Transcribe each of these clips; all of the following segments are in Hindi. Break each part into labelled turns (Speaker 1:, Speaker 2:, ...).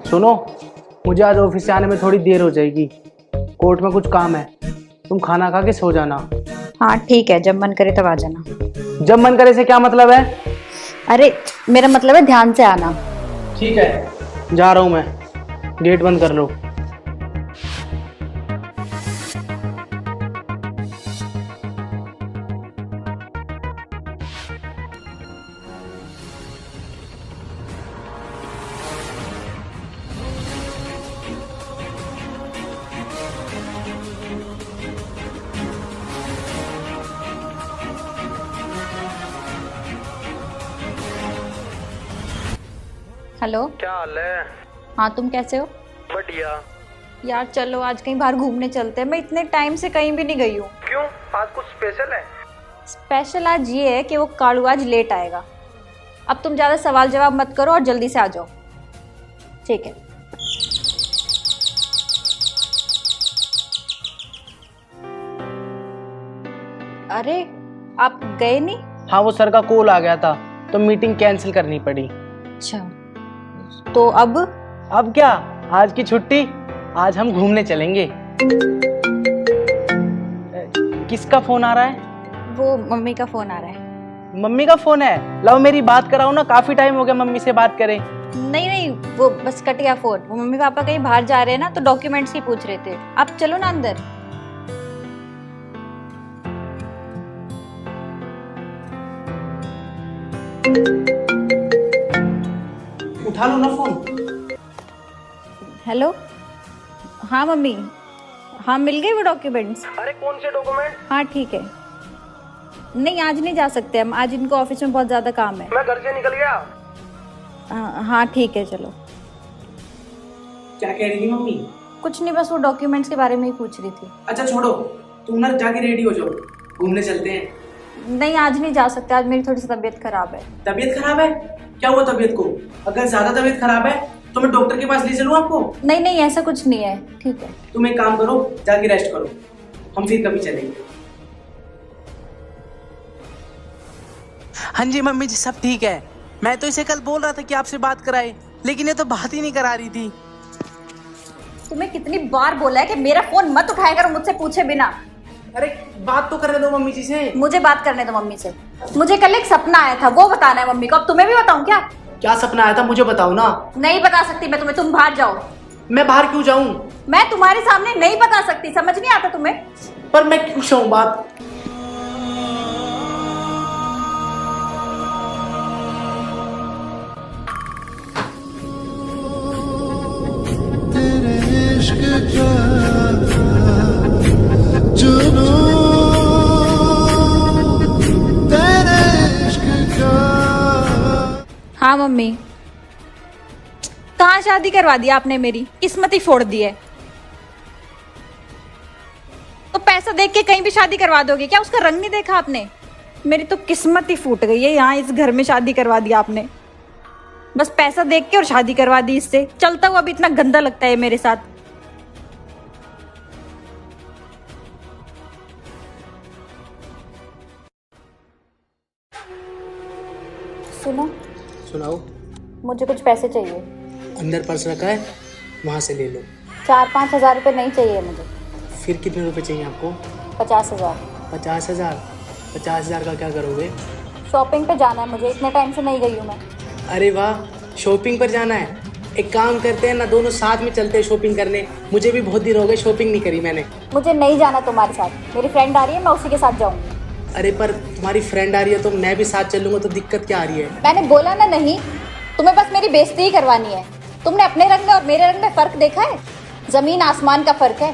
Speaker 1: सुनो, मुझे आज ऑफिस से आने में थोड़ी देर हो जाएगी। कोर्ट में कुछ काम है, तुम खाना खा के सो जाना।
Speaker 2: हाँ ठीक है, जब मन करे तब आ जाना।
Speaker 1: जब मन करे से क्या मतलब है?
Speaker 2: अरे मेरा मतलब है ध्यान से आना।
Speaker 1: ठीक है, जा रहा हूँ मैं। गेट बंद कर लो।
Speaker 2: हेलो।
Speaker 3: क्या हाल है?
Speaker 2: हाँ तुम कैसे हो?
Speaker 3: बढ़िया।
Speaker 2: यार चलो आज कहीं बाहर घूमने चलते हैं। मैं इतने टाइम से कहीं भी नहीं गई हूँ।
Speaker 3: क्यों, आज कुछ स्पेशल है?
Speaker 2: स्पेशल आज ये है कि वो कालू आज लेट आएगा। अब तुम ज़्यादा सवाल जवाब मत करो और जल्दी से आ जाओ। ठीक है। अरे आप गए नहीं?
Speaker 1: हाँ, वो सर का कॉल आ गया था तो मीटिंग कैंसिल करनी पड़ी।
Speaker 2: अच्छा, तो अब
Speaker 1: क्या, आज की छुट्टी, आज हम घूमने चलेंगे। किसका फोन आ रहा है?
Speaker 2: वो मम्मी का फोन आ रहा है।
Speaker 1: मम्मी का फोन है? लाओ मेरी बात कराओ ना, काफी टाइम हो गया मम्मी से बात करे।
Speaker 2: नहीं नहीं, वो बस कट गया फोन। वो मम्मी पापा कहीं बाहर जा रहे हैं ना, तो डॉक्यूमेंट्स ही पूछ रहे थे। आप चलो ना अंदर।
Speaker 1: उठा लो ना फोन।
Speaker 2: हेलो। हाँ मम्मी, हाँ मिल गए वो डॉक्यूमेंट्स।
Speaker 3: अरे कौन से डॉक्यूमेंट?
Speaker 2: हाँ ठीक है। नहीं आज नहीं जा सकते हम, आज इनको ऑफिस में बहुत ज़्यादा काम है।
Speaker 3: मैं घर से निकल गया।
Speaker 2: हाँ ठीक है चलो।
Speaker 1: क्या कह रही थी मम्मी?
Speaker 2: कुछ नहीं, बस वो डॉक्यूमेंट्स के बारे में ही पूछ रही थी।
Speaker 1: अच्छा छोड़ो, तुम ना जाके रेडी हो जाओ, घूमने चलते हैं।
Speaker 2: नहीं आज नहीं जा सकते, आज मेरी थोड़ी सी तबीयत खराब है।
Speaker 1: तबीयत खराब है? क्या हुआ तबीयत को? अगर ज्यादा तबीयत खराब है तो मैं डॉक्टर के पास ले चलूं आपको?
Speaker 2: नहीं नहीं ऐसा कुछ नहीं है, ठीक है।
Speaker 1: तुम एक काम करो, जाके रेस्ट करो, हम फिर कभी चलेंगे। हाँ जी मम्मी जी, सब ठीक है। मैं तो इसे कल बोल रहा था कि आपसे बात कराए, लेकिन ये तो बात ही नहीं करा रही थी।
Speaker 2: तुम्हें कितनी बार बोला है कि मेरा फोन मत उठाया करो मुझसे पूछे बिना।
Speaker 1: अरे बात तो करने दो मम्मी जी से।
Speaker 2: मुझे बात करने दो मम्मी से। मुझे कल एक सपना आया था, वो बताना है मम्मी को। अब तुम्हें भी बताऊं क्या?
Speaker 1: क्या सपना आया था मुझे बताओ ना।
Speaker 2: नहीं बता सकती मैं तुम्हें, तुम बाहर जाओ।
Speaker 1: मैं बाहर क्यों जाऊं?
Speaker 2: मैं तुम्हारे सामने नहीं बता सकती, समझ नहीं आता तुम्हें?
Speaker 1: पर मैं क्यों जाऊं बात?
Speaker 2: हाँ मम्मी। कहाँ शादी करवा दिया आपने, मेरी किस्मत ही फोड़ दी है। तो पैसा देख के कहीं भी शादी करवा दोगे क्या? उसका रंग नहीं देखा आपने? मेरी तो किस्मत ही फूट गई है, यहाँ इस घर में शादी करवा दिया आपने। बस पैसा देख के और शादी करवा दी इससे। चलता हुआ भी इतना गंदा लगता है मेरे साथ। सुनो,
Speaker 1: सुनाओ।
Speaker 2: मुझे कुछ पैसे चाहिए।
Speaker 1: अंदर पर्स रखा है, वहां से ले लो।
Speaker 2: 4-5 हजार रुपये नहीं चाहिए मुझे।
Speaker 1: फिर कितने रुपए चाहिए आपको?
Speaker 2: 50,000।
Speaker 1: 50,000? 50,000 का क्या करोगे?
Speaker 2: शॉपिंग पे जाना है मुझे, इतने टाइम से नहीं गई हूँ मैं।
Speaker 1: अरे वाह, शॉपिंग पर जाना है। एक काम करते हैं ना, दोनों साथ में चलते हैं शॉपिंग करने। मुझे भी बहुत दिन हो गए शॉपिंग नहीं करी मैंने।
Speaker 2: मुझे नहीं जाना तुम्हारे साथ, मेरी फ्रेंड आ रही है, मैं उसी के साथ जाऊंगी।
Speaker 1: अरे पर तुम्हारी फ्रेंड आ रही है तो मैं भी साथ चलूंगा, तो दिक्कत क्या आ रही है?
Speaker 2: मैंने बोला ना नहीं, तुम्हें बस मेरी बेइज्जती ही करवानी है। तुमने अपने रंग में और मेरे रंग में फर्क देखा है? जमीन आसमान का फर्क है।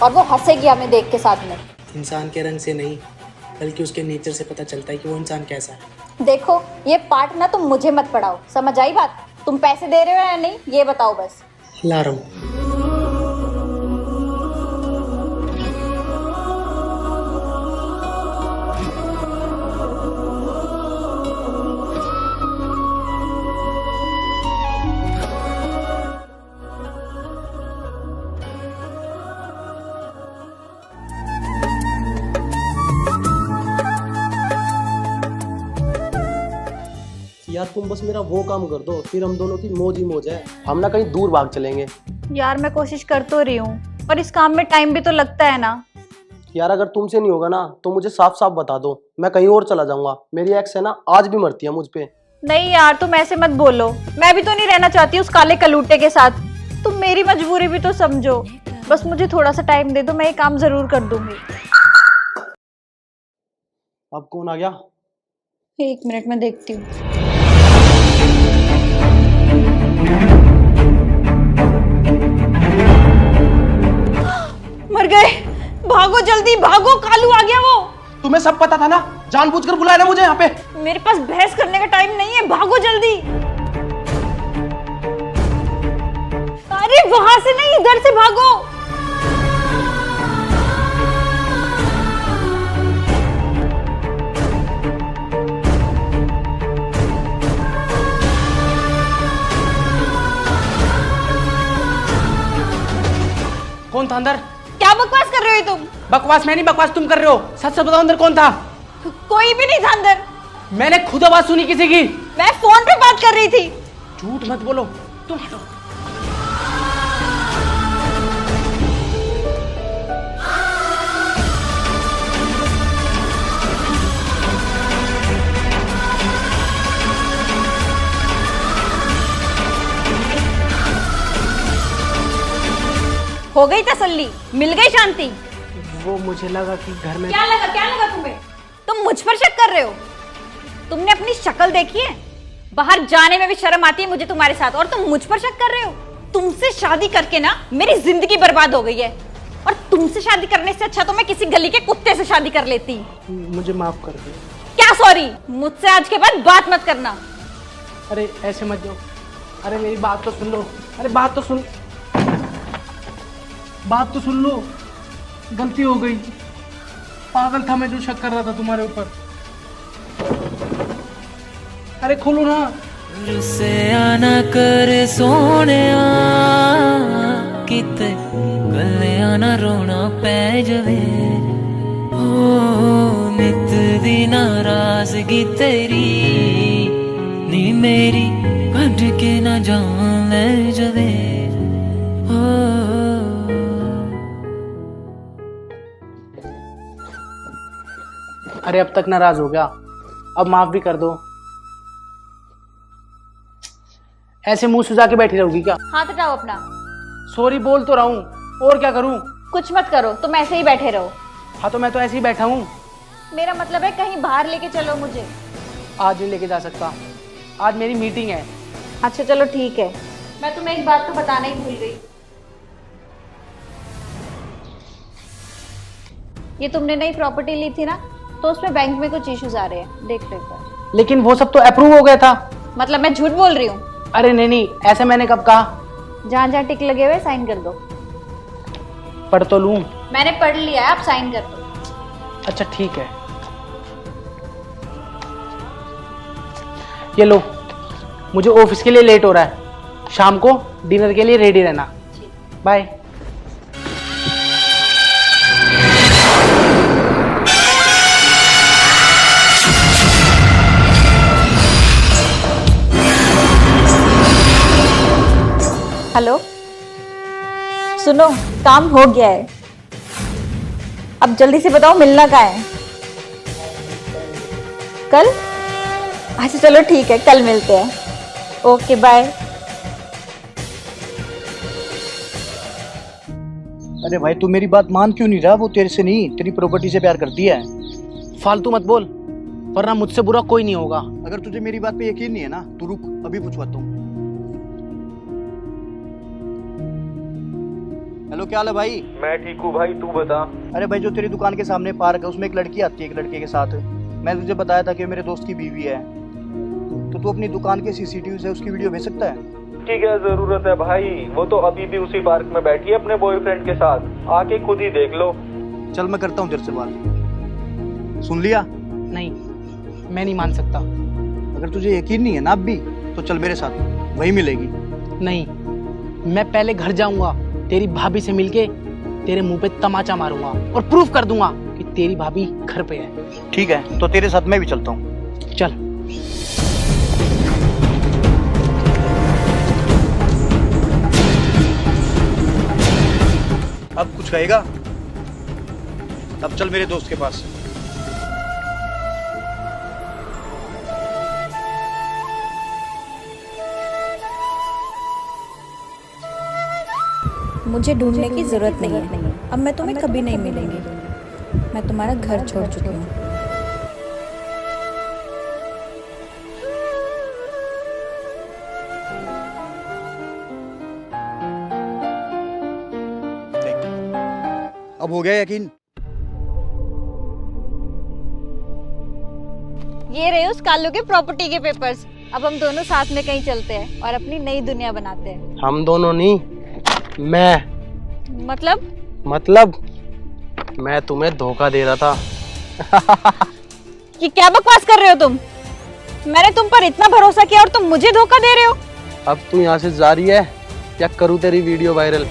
Speaker 2: और वो हंसेगी हमें देख के साथ में।
Speaker 1: इंसान के रंग से नहीं, बल्कि उसके नेचर से पता चलता है कि वो इंसान कैसा है।
Speaker 2: देखो ये पार्ट ना तुम मुझे मत पढ़ाओ, समझ आई बात? तुम पैसे दे रहे हो या नहीं ये बताओ बस।
Speaker 1: ला रहा हूँ।
Speaker 4: यार तुम बस मेरा वो काम कर दो, फिर हम दोनों की मौज ही मौज है। हम ना कहीं दूर भाग चलेंगे।
Speaker 2: यार मैं कोशिश कर तो रही हूँ, पर इस काम में टाइम भी तो लगता है ना।
Speaker 4: यार अगर तुमसे नहीं होगा ना तो मुझे साफ साफ बता दो, मैं कहीं और चला जाऊंगा। मेरी एक्स है ना, आज भी मरती है मुझ पे।
Speaker 2: नहीं यार तुम ऐसे मत बोलो, मैं भी तो नहीं रहना चाहती उस काले कलूटे के साथ। तुम मेरी मजबूरी भी तो समझो। बस मुझे थोड़ा सा टाइम दे दो, मैं ये काम जरूर कर दूंगी।
Speaker 4: अब कौन आ गया?
Speaker 2: 1 मिनट में देखती हूँ। मर गए, भागो जल्दी भागो, कालू आ गया वो।
Speaker 4: तुम्हें सब पता था ना, जानबूझकर बुलाया ना मुझे यहाँ पे।
Speaker 2: मेरे पास बहस करने का टाइम नहीं है, भागो जल्दी। अरे वहां से नहीं, इधर से भागो।
Speaker 1: कौन था अंदर?
Speaker 2: क्या बकवास कर रहे हो तुम?
Speaker 1: बकवास मैं नहीं, बकवास तुम कर रहे हो। सच सच बताओ, अंदर कौन था?
Speaker 2: कोई भी नहीं था अंदर।
Speaker 1: मैंने खुद आवाज सुनी किसी की।
Speaker 2: मैं फोन पे बात कर रही थी।
Speaker 1: झूठ मत बोलो तुम। हटो।
Speaker 2: हो गई तसल्ली, मिल गई शांति।
Speaker 1: वो मुझे लगा कि घर में
Speaker 2: क्या लगा तुम्हें? तुम मुझ पर शक कर रहे हो? तुमने अपनी शक्ल देखी है? बाहर जाने में भी शर्म आती है मुझे तुम्हारे साथ, और तुम मुझ पर शक कर रहे हो? तुमसे शादी करके ना मेरी जिंदगी बर्बाद हो गई है, और तुमसे शादी करने से अच्छा तो मैं किसी गली के कुत्ते से शादी कर लेती।
Speaker 1: मुझे माफ कर दो।
Speaker 2: क्या सॉरी? मुझसे आज के बाद बात मत करना।
Speaker 1: अरे ऐसे मत जाओ। अरे मेरी बात तो सुन लो। अरे बात तो सुन लो। गलती हो गई, पागल था मैं जो शक कर रहा था तुम्हारे ऊपर। अरे खोलो ना।
Speaker 5: रुसे आना कर सोने किते गले आना रोना पै जवे हो नित दी नाराजगी तेरी नी मेरी कट के ना जान ले जवे हो।
Speaker 1: अरे अब तक नाराज हो गया, अब माफ भी कर दो। ऐसे मुंह सुजा के बैठी रहोगी क्या?
Speaker 2: हाथ हटाओ अपना।
Speaker 1: सॉरी बोल तो रहा हूँ, और क्या करूँ?
Speaker 2: कुछ मत करो, तुम ऐसे ही बैठे रहो।
Speaker 1: हाँ तो मैं तो ऐसे ही बैठा हूँ।
Speaker 2: मेरा मतलब है कहीं बाहर लेके चलो मुझे।
Speaker 1: आज नहीं लेके जा सकता, आज मेरी मीटिंग है।
Speaker 2: अच्छा चलो ठीक है। मैं तुम्हें एक बात तो बताना ही भूल गई। ये तुमने नई प्रॉपर्टी ली थी ना, तो उसमें बैंक में कुछ इश्यूज आ रहे हैं, देख लो एक बार।
Speaker 1: लेकिन वो सब तो अप्रूव हो गया था।
Speaker 2: मतलब मैं झूठ बोल रही हूँ?
Speaker 1: अरे नहीं, ऐसे मैंने कब कहा?
Speaker 2: जहाँ जहाँ टिक लगे हुए साइन कर दो।
Speaker 1: पढ़ तो लूं।
Speaker 2: मैंने पढ़ लिया है, आप साइन कर दो।
Speaker 1: अच्छा ठीक है, ये लो। मुझे ऑफिस के लिए लेट हो रहा है, शाम को डिनर के लिए रेडी रहना। बाय।
Speaker 2: हेलो, सुनो, काम हो गया है, अब जल्दी से बताओ मिलना कहाँ है? कल? अच्छा चलो ठीक है, कल मिलते हैं। Okay bye.
Speaker 6: अरे भाई तू मेरी बात मान क्यों नहीं रहा? वो तेरे से नहीं, तेरी प्रॉपर्टी से प्यार करती है।
Speaker 1: फालतू मत बोल, वरना मुझसे बुरा कोई नहीं होगा।
Speaker 6: अगर तुझे मेरी बात पे यकीन नहीं है ना तो रुक, अभी पूछवाता हूँ। हेलो, क्या हाल है भाई?
Speaker 3: मैं ठीक हूँ भाई, तू बता।
Speaker 6: अरे भाई, जो तेरी दुकान के सामने पार्क है उसमें एक लड़की आती है एक लड़के के साथ। मैंने तुझे बताया था कि मेरे दोस्त की बीवी है, तो तू अपनी दुकान के सीसीटीवी से उसकी वीडियो भेज सकता है?
Speaker 3: की क्या जरूरत है भाई, वो तो अभी भी उसी पार्क में बैठी है अपने बॉयफ्रेंड के साथ, आके खुद ही देख लो।
Speaker 6: चल मैं करता हूँ तेरे से बात। सुन लिया?
Speaker 1: नहीं, मैं नहीं मान सकता।
Speaker 6: अगर तुझे यकीन नहीं है ना अब भी, तो चल मेरे साथ, वही मिलेगी।
Speaker 1: नहीं, मैं पहले घर जाऊंगा, तेरी भाभी से मिलके तेरे मुंह पे तमाचा मारूंगा और प्रूफ कर दूंगा कि तेरी भाभी घर पे है।
Speaker 6: ठीक है, तो तेरे साथ मैं भी चलता हूँ।
Speaker 1: चल।
Speaker 6: कहेगा? तब चल मेरे दोस्त के पास।
Speaker 2: मुझे ढूंढने की जरूरत नहीं है। अब मैं तुम्हें कभी नहीं मिलूंगी। मैं तुम्हारा घर छोड़ चुकी हूँ।
Speaker 6: अब हो गया यकीन?
Speaker 2: ये रहे उस कालू के प्रॉपर्टी के पेपर्स। अब हम दोनों साथ में कहीं चलते हैं और अपनी नई दुनिया बनाते हैं।
Speaker 4: हम दोनों नहीं, मैं।
Speaker 2: मतलब
Speaker 4: मैं तुम्हें धोखा दे रहा था।
Speaker 2: कि क्या बकवास कर रहे हो तुम? मैंने तुम पर इतना भरोसा किया और तुम मुझे धोखा दे रहे हो?
Speaker 4: अब तू यहाँ से जा रही है या करूँ तेरी वीडियो वायरल?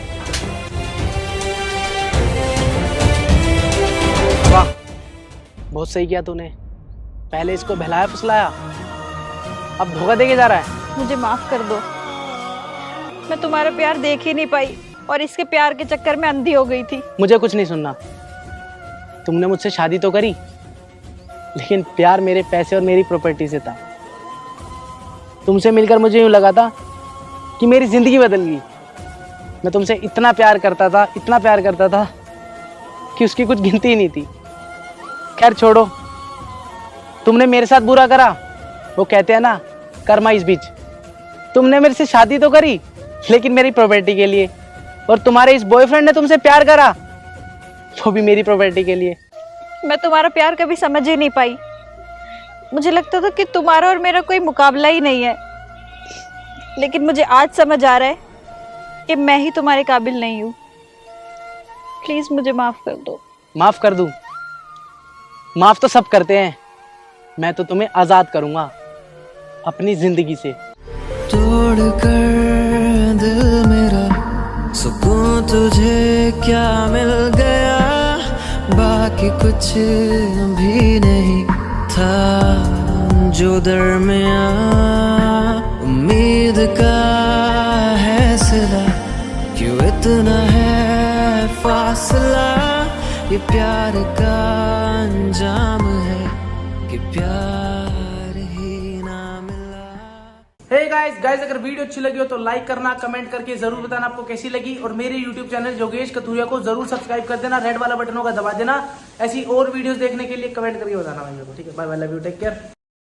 Speaker 1: वाह, बहुत सही किया तूने। पहले इसको बहलाया फुसलाया, अब धोखा देके जा रहा है।
Speaker 2: मुझे माफ कर दो। मैं तुम्हारा प्यार देख ही नहीं पाई और इसके प्यार के चक्कर में अंधी हो गई थी।
Speaker 1: मुझे कुछ नहीं सुनना। तुमने मुझसे शादी तो करी, लेकिन प्यार मेरे पैसे और मेरी प्रॉपर्टी से था। तुमसे मिलकर मुझे यूं लगा था कि मेरी जिंदगी बदल गई। मैं तुमसे इतना प्यार करता था कि उसकी कुछ गिनती ही नहीं थी। खैर छोड़ो, तुमने मेरे साथ बुरा करा। वो कहते हैं ना, कर्मा इस बीच। तुमने मेरे से शादी तो करी, लेकिन मेरी प्रॉपर्टी के लिए। और तुम्हारे इस बॉयफ्रेंड ने तुमसे प्यार करा, वो भी मेरी प्रॉपर्टी के लिए।
Speaker 2: मैं तुम्हारा प्यार कभी समझ ही नहीं पाई। मुझे लगता था कि तुम्हारा और मेरा कोई मुकाबला ही नहीं है, लेकिन मुझे आज समझ आ रहा है कि मैं ही तुम्हारे काबिल नहीं हूँ। प्लीज मुझे माफ कर दो।
Speaker 1: माफ कर दूं? माफ तो सब करते हैं। मैं तो तुम्हें आजाद करूंगा अपनी जिंदगी से।
Speaker 5: तोड़ कर दिल मेरा, सुकून तुझे क्या मिल गया? बाकी कुछ भी नहीं था जो दरमियां। उम्मीद का है सिला, क्यों इतना है फासला? ये प्यार का अंजाम है कि प्यार ही ना मिला।
Speaker 1: हे गाइस अगर वीडियो अच्छी लगी हो तो लाइक करना, कमेंट करके जरूर बताना आपको कैसी लगी। और मेरे यूट्यूब चैनल योगेश कथुरिया को जरूर सब्सक्राइब कर देना, रेड वाला बटन होगा दबा देना। ऐसी और वीडियोस देखने के लिए कमेंट करके बताना भाई मेरे को, ठीक है? Bye bye, love you, take care.